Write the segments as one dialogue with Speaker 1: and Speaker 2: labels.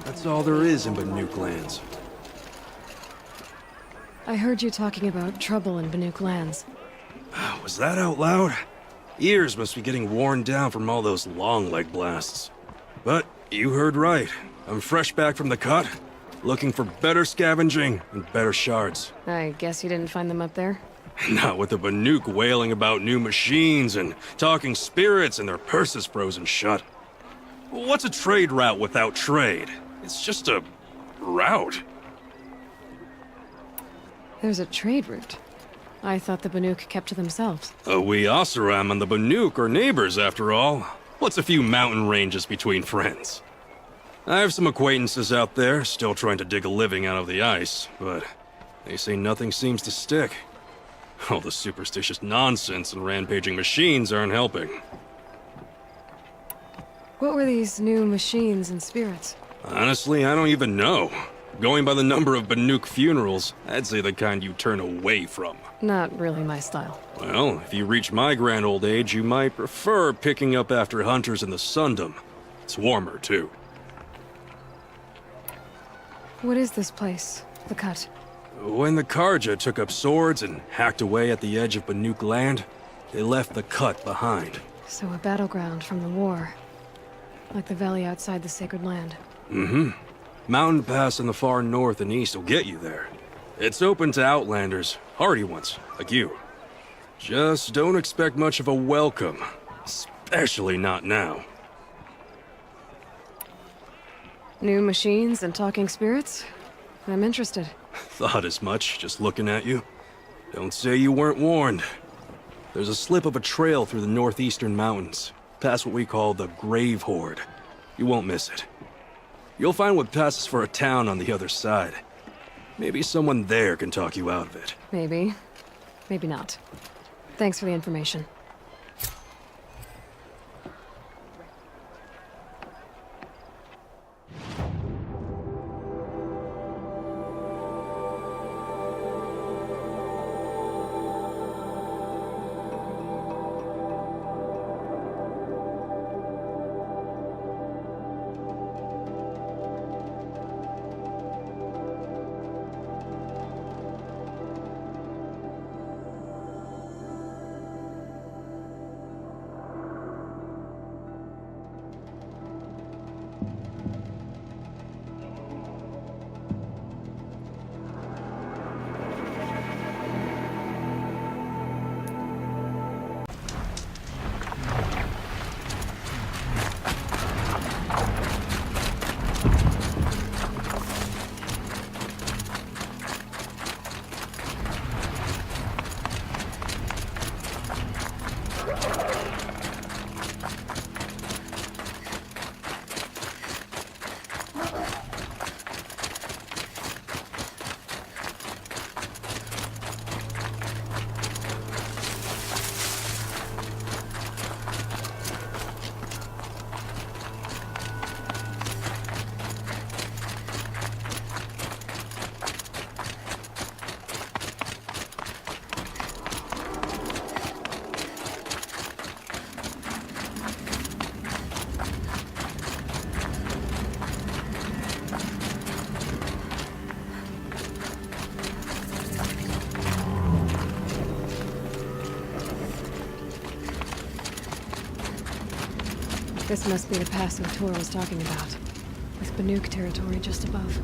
Speaker 1: That's all there is in Banuk lands.
Speaker 2: I heard you talking about trouble in Banuk lands.
Speaker 1: Was that out loud? Ears must be getting worn down from all those long leg blasts. But you heard right. I'm fresh back from the cut, looking for better scavenging and better shards.
Speaker 2: I guess you didn't find them up there?
Speaker 1: Not with the Banuk wailing about new machines and talking spirits and their purses frozen shut. What's a trade route without trade? It's just a route.
Speaker 2: There's a trade route. I thought the Banuk kept to themselves.
Speaker 1: We Oseram and the Banuk are neighbors, after all. What's a few mountain ranges between friends? I have some acquaintances out there, still trying to dig a living out of the ice, but they say nothing seems to stick. All the superstitious nonsense and rampaging machines aren't helping.
Speaker 2: What were these new machines and spirits?
Speaker 1: Honestly, I don't even know. Going by the number of Banuk funerals, I'd say the kind you turn away from.
Speaker 2: Not really my style.
Speaker 1: Well, if you reach my grand old age, you might prefer picking up after hunters in the Sundom. It's warmer, too.
Speaker 2: What is this place? The Cut?
Speaker 1: When the Karja took up swords and hacked away at the edge of Banuk land, they left the Cut behind.
Speaker 2: So a battleground from the war. Like the valley outside the Sacred Land.
Speaker 1: Mm-hmm. Mountain Pass in the far north and east will get you there. It's open to outlanders, hardy ones, like you. Just don't expect much of a welcome, especially not now.
Speaker 2: New machines and talking spirits? I'm interested.
Speaker 1: Thought as much, just looking at you. Don't say you weren't warned. There's a slip of a trail through the northeastern mountains, past what we call the Grave Horde. You won't miss it. You'll find what passes for a town on the other side. Maybe someone there can talk you out of it.
Speaker 2: Maybe. Maybe not. Thanks for the information. This must be the pass that Tor was talking about, with Banuk territory just above.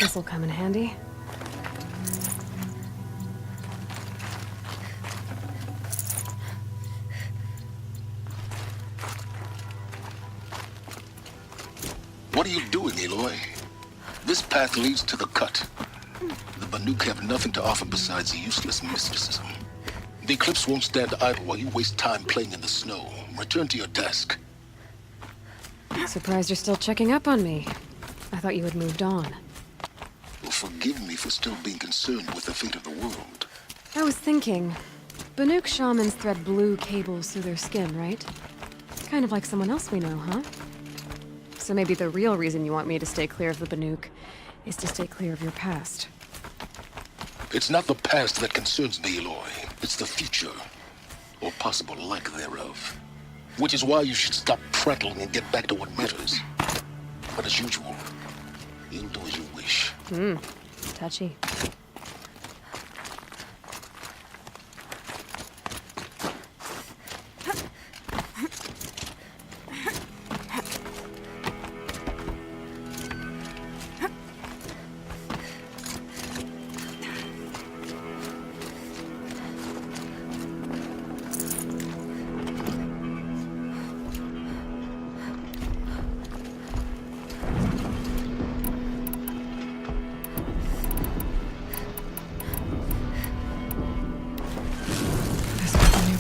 Speaker 2: This'll come in handy.
Speaker 3: What are you doing, Aloy? This path leads to the Cut. The Banuk have nothing to offer besides useless mysticism. The Eclipse won't stand idle while you waste time playing in the snow. Return to your task.
Speaker 2: Surprised you're still checking up on me. I thought you had moved on.
Speaker 3: Well, forgive me for still being concerned with the fate of the world.
Speaker 2: I was thinking, Banuk shamans thread blue cables through their skin, right? Kind of like someone else we know, huh? So maybe the real reason you want me to stay clear of the Banuk is to stay clear of your past.
Speaker 3: It's not the past that concerns me, Aloy. It's the future, or possible lack thereof. Which is why you should stop prattling and get back to what matters. But as usual, you'll do as you wish.
Speaker 2: Touchy.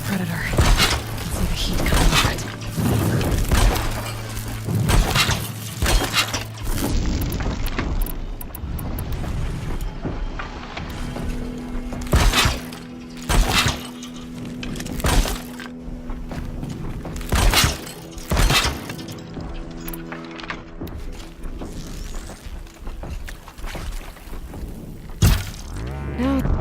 Speaker 2: Predator. Can see the heat coming off it. Now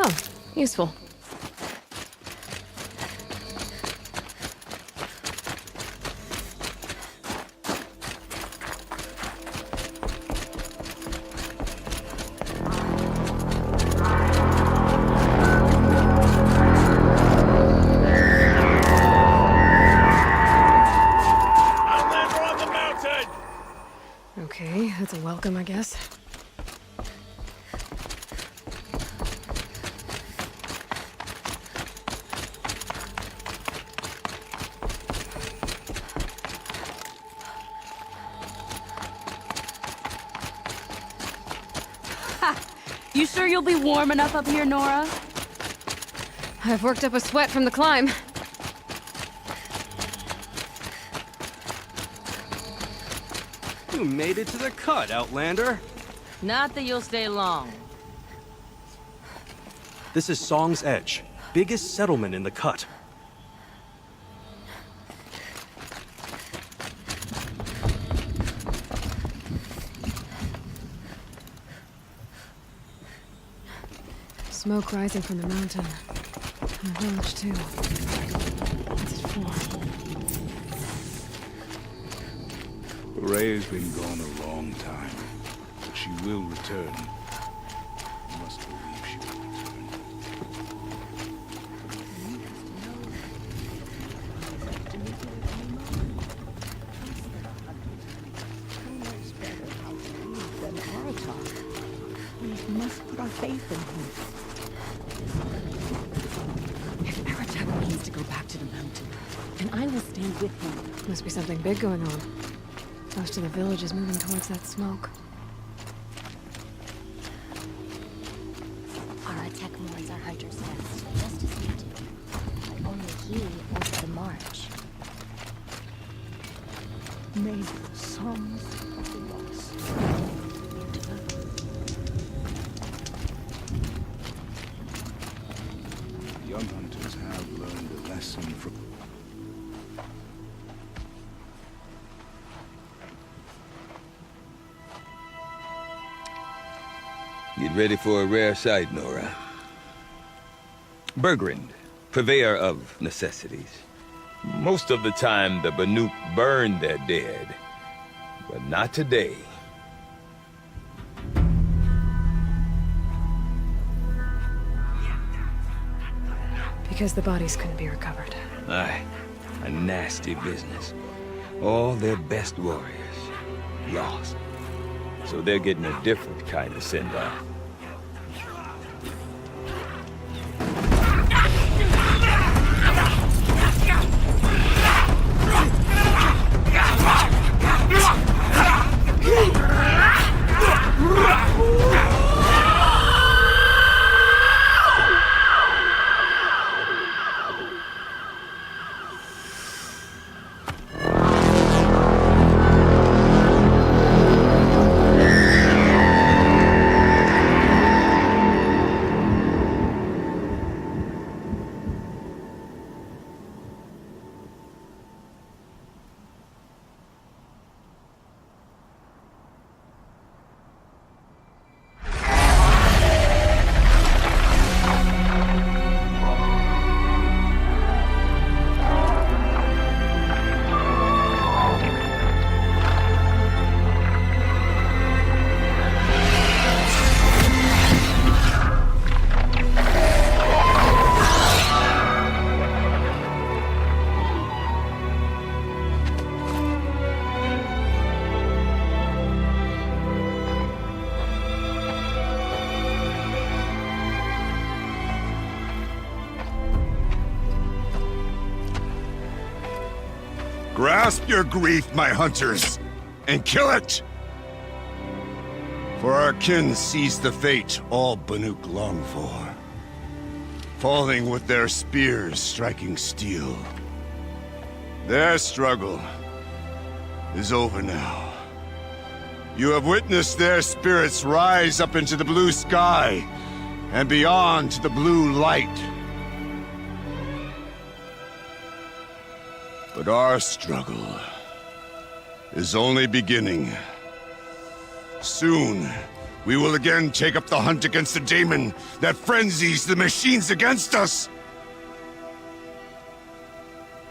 Speaker 2: Oh, useful. guess.
Speaker 4: You sure you'll be warm enough up here, Nora?
Speaker 2: I've worked up a sweat from the climb.
Speaker 1: You made it to the cut, Outlander.
Speaker 4: Not that you'll stay long.
Speaker 1: This is Song's Edge, biggest settlement in the cut.
Speaker 2: Smoke rising from the mountain. And a village, too. What's it for?
Speaker 5: Rhea's been gone a long time, but she will return. You must believe she will return.
Speaker 6: We must put our faith in him. If Aratak needs to go back to the mountain, then I will stay with him.
Speaker 2: Must be something big going on. Most of the village is moving towards that smoke.
Speaker 7: Aratak mourns our hunter's death, just as we do. Only he ordered the march.
Speaker 6: May the songs of the lost.
Speaker 5: Young hunters have learned a lesson from...
Speaker 8: Get ready for a rare sight, Nora. Bergrand, purveyor of necessities. Most of the time, the Banuk burn their dead. But not today.
Speaker 2: Because the bodies couldn't be recovered.
Speaker 8: Aye, a nasty business. All their best warriors, lost. So they're getting a different kind of send-off.
Speaker 9: Grasp your grief, my hunters, and kill it! For our kin sees the fate all Banuk long for. Falling with their spears striking steel. Their struggle is over now. You have witnessed their spirits rise up into the blue sky and beyond to the blue light. But our struggle is only beginning. Soon, we will again take up the hunt against the daemon that frenzies the machines against us.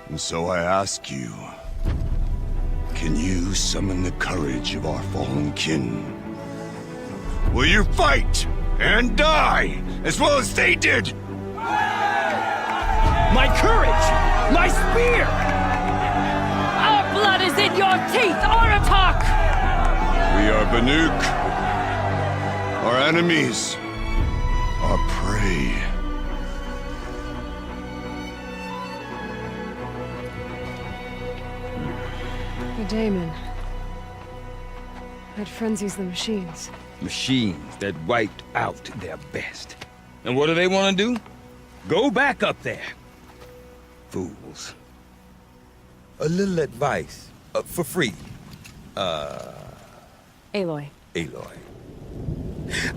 Speaker 9: And so I ask you, can you summon the courage of our fallen kin? Will you fight and die as well as they did?
Speaker 4: My courage! My spear! Our blood is in your teeth, Aratak!
Speaker 9: We are Banuk, Our enemies. Our prey.
Speaker 2: The daemon. I'd friends use the machines.
Speaker 8: Machines that wiped out their best. And what do they want to do? Go back up there. Fools. A little advice. For free.
Speaker 2: Aloy.
Speaker 8: Aloy.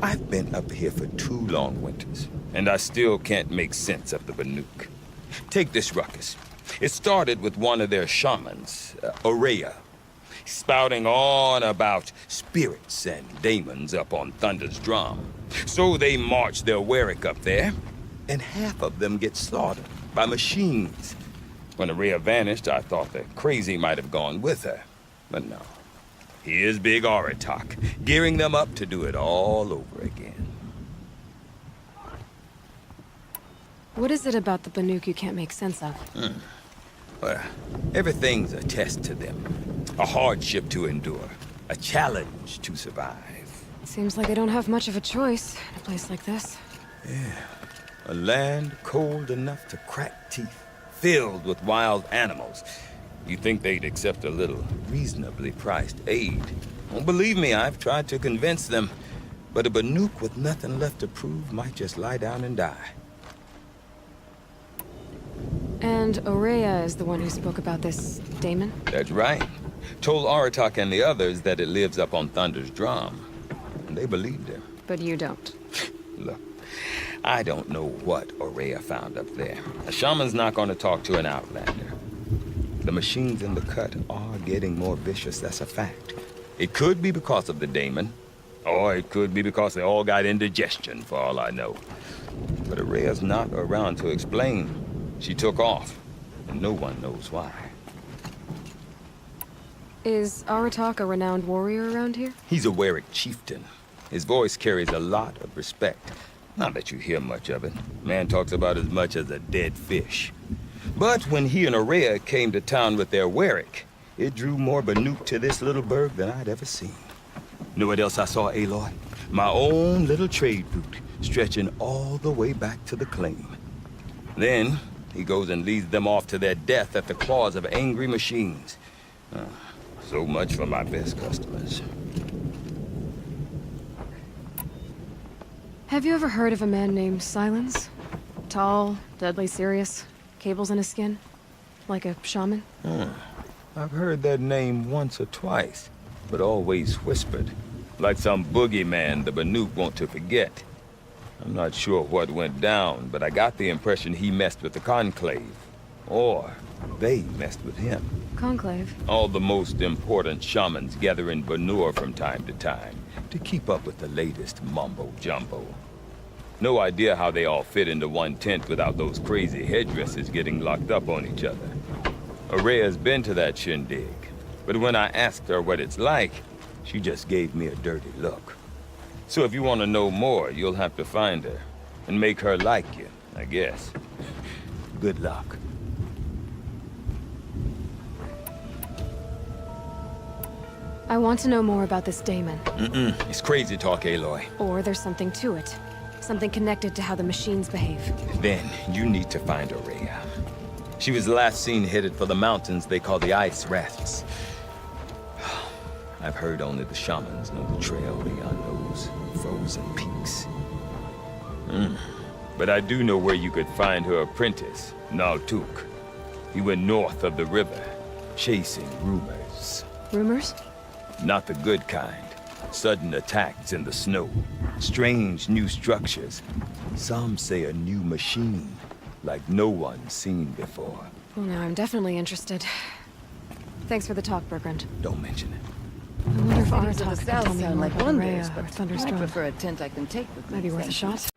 Speaker 8: I've been up here for 2 long winters, and I still can't make sense of the Banuk. Take this ruckus. It started with one of their shamans, Aurea, spouting on about spirits and demons up on Thunder's drum. So they march their Warwick up there, and half of them get slaughtered by machines. When Aurea vanished, I thought the crazy might have gone with her, but no. Here's Big Aratak, gearing them up to do it all over again.
Speaker 2: What is it about the Banuk you can't make sense of?
Speaker 8: Well, everything's a test to them. A hardship to endure. A challenge to survive.
Speaker 2: Seems like I don't have much of a choice in a place like this.
Speaker 8: A land cold enough to crack teeth, filled with wild animals. You think they'd accept a little reasonably priced aid? Well, believe me, I've tried to convince them. But a Banuk with nothing left to prove might just lie down and die.
Speaker 2: And Aurea is the one who spoke about this daemon?
Speaker 8: That's right. Told Aratak and the others that it lives up on Thunder's drum. And they believed him.
Speaker 2: But you don't.
Speaker 8: Look, I don't know what Aurea found up there. A shaman's not going to talk to an outlander. The machines in the cut are getting more vicious, that's a fact. It could be because of the daemon, or it could be because they all got indigestion, for all I know. But Aurea's not around to explain. She took off, and no one knows why.
Speaker 2: Is Aratak a renowned warrior around here?
Speaker 8: He's a Warwick chieftain. His voice carries a lot of respect. Not that you hear much of it. Man talks about as much as a dead fish. But when he and Aurea came to town with their Warwick, it drew more Banuk to this little burg than I'd ever seen. Know what else I saw, Aloy? My own little trade route, stretching all the way back to the claim. Then, he goes and leads them off to their death at the claws of angry machines. So much for my best customers.
Speaker 2: Have you ever heard of a man named Silence? Tall, deadly serious, cables in his skin? Like a shaman?
Speaker 8: I've heard that name once or twice, but always whispered. Like some boogeyman the Banuk want to forget. I'm not sure what went down, but I got the impression he messed with the Conclave. Or they messed with him.
Speaker 2: Conclave?
Speaker 8: All the most important shamans gather in Banur from time to time to keep up with the latest mumbo-jumbo. No idea how they all fit into one tent without those crazy headdresses getting locked up on each other. Aurea's been to that shindig, but when I asked her what it's like, she just gave me a dirty look. So if you want to know more, you'll have to find her and make her like you, I guess. Good luck.
Speaker 2: I want to know more about this daemon.
Speaker 8: It's crazy talk, Aloy.
Speaker 2: Or there's something to it. Something connected to how the machines behave.
Speaker 8: Then you need to find Aurea. She was last seen headed for the mountains they call the Ice Rafts. I've heard only the shamans know the trail beyond those frozen peaks. But I do know where you could find her apprentice, Naltuk. He went north of the river, chasing rumors.
Speaker 2: Rumors?
Speaker 8: Not the good kind. Sudden attacks in the snow. Strange new structures. Some say a new machine, like no one's seen before.
Speaker 2: Well, now I'm definitely interested. Thanks for the talk, Bergrand.
Speaker 8: Don't mention it.
Speaker 2: I wonder if
Speaker 6: Cities of
Speaker 2: Aratak
Speaker 6: the
Speaker 2: can tell
Speaker 6: south
Speaker 2: me
Speaker 6: sound
Speaker 2: more
Speaker 6: like
Speaker 2: about
Speaker 6: wonders,
Speaker 2: Aurea or
Speaker 6: but I
Speaker 2: Thunderstruck.
Speaker 6: prefer a tent I can take with me.
Speaker 2: Might be worth a
Speaker 6: thank
Speaker 2: shot.